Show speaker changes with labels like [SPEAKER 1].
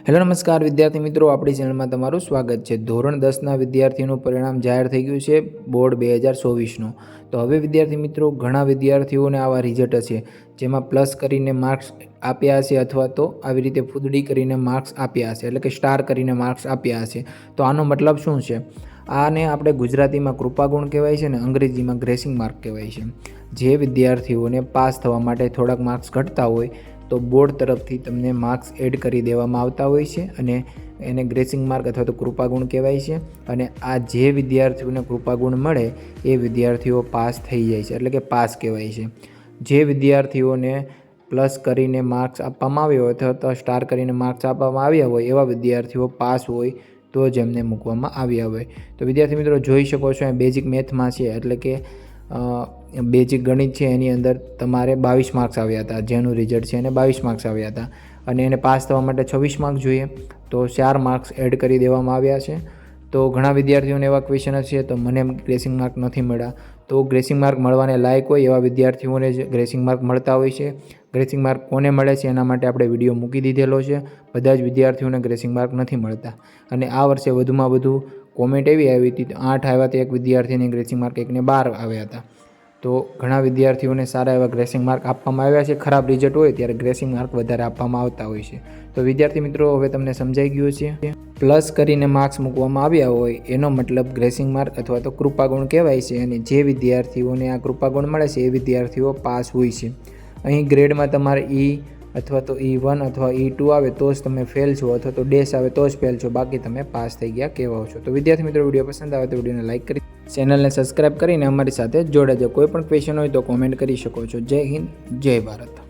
[SPEAKER 1] Hello નમસ્કાર વિદ્યાર્થી મિત્રો, આપણી ચેનલમાં તમારું સ્વાગત છે। ધોરણ 10ના વિદ્યાર્થીઓનું પરિણામ જાહેર થઈ ગયું છે બોર્ડ 2024નું। તો હવે વિદ્યાર્થી મિત્રો ઘણા વિદ્યાર્થીઓને આવા રિઝલ્ટ હશે જેમાં પ્લસ કરીને માર્ક્સ આપ્યા હશે અથવા તો આવી રીતે ફૂદડી કરીને માર્ક્સ આપ્યા હશે, એટલે કે સ્ટાર કરીને માર્ક્સ આપ્યા હશે। તો આનો મતલબ શું છે? આને આપણે ગુજરાતીમાં કૃપાગુણ કહેવાય છે અને અંગ્રેજીમાં ગ્રેસિંગ માર્ક કહેવાય છે। જે વિદ્યાર્થીઓને પાસ થવા માટે થોડાક માર્ક્સ ઘટતા હોય તો બોર્ડ તરફથી તમને માર્ક્સ એડ કરી દેવામાં આવતા હોય છે અને એને ગ્રેસિંગ માર્ક અથવા તો કૃપાગુણ કહેવાય છે। અને આ જે વિદ્યાર્થીઓને કૃપાગુણ મળે એ વિદ્યાર્થીઓ પાસ થઈ જાય છે, એટલે કે પાસ કહેવાય છે। જે વિદ્યાર્થીઓને પ્લસ કરીને માર્ક્સ આપવામાં આવ્યો હોય અથવા તો સ્ટાર કરીને માર્ક્સ આપવામાં આવ્યા હોય એવા વિદ્યાર્થીઓ પાસ હોય તો જ એમને મૂકવામાં આવ્યા હોય। તો વિદ્યાર્થી મિત્રો જોઈ શકો છો, અહીં બેઝિક મેથમાં છે, એટલે કે બેઝિક ગણિત છે, એની અંદર તમારે 22 માર્ક્સ આવ્યા હતા। જેનું રિઝલ્ટ છે એને 22 માર્ક્સ આવ્યા હતા અને એને પાસ થવા માટે 26 માર્ક્સ જોઈએ, તો 4 માર્ક્સ એડ કરી દેવામાં આવ્યા છે। તો ઘણા વિદ્યાર્થીઓને એવા ક્વેશ્ચન હશે તો મને ગ્રેસિંગ માર્ક નથી મળ્યા, તો ગ્રેસિંગ માર્ક મળવાને લાયક હોય એવા વિદ્યાર્થીઓને જ ગ્રેસિંગ માર્ક મળતા હોય છે। ગ્રેસિંગ માર્ક કોને મળે છે એના માટે આપણે વિડીયો મૂકી દીધેલો છે। બધા જ વિદ્યાર્થીઓને ગ્રેસિંગ માર્ક નથી મળતા અને આ વર્ષે વધુમાં વધુ કોમેન્ટ એવી આવી હતી, 8 આવ્યા તો એક વિદ્યાર્થીને ગ્રેસિંગ માર્ક એકને 12 આવ્યા હતા। તો ઘણા વિદ્યાર્થીઓને સારા એવા ગ્રેસિંગ માર્ક આપવામાં આવ્યા છે। ખરાબ રિઝલ્ટ હોય ત્યારે ગ્રેસિંગ માર્ક વધારે આપવામાં આવતા હોય છે। તો વિદ્યાર્થી મિત્રો હવે તમને સમજાઈ ગયું છે, પ્લસ કરીને માર્ક્સ મૂકવામાં આવ્યા હોય એનો મતલબ ગ્રેસિંગ માર્ક અથવા તો કૃપાગુણ કહેવાય છે અને જે વિદ્યાર્થીઓને આ કૃપાગુણ મળે છે એ વિદ્યાર્થીઓ પાસ હોય છે। અહીં ગ્રેડમાં તમારે E અથવા તો E1 અથવા E2 આવે તો જ તમે ફેલ છો અથવા તો ડેશ આવે તો જ ફેલ છો, બાકી તમે પાસ થઈ ગયા કહેવાઓ છો। તો વિદ્યાર્થી મિત્રો વિડીયો પસંદ આવે તો વિડીયોને લાઇક કરી ચેનલને સબસ્ક્રાઇબ કરીને અમારી સાથે જોડાજો। કોઈ પણ ક્વેશ્ચન હોય તો કોમેન્ટ કરી શકો છો। જય હિન્દ, જય ભારત।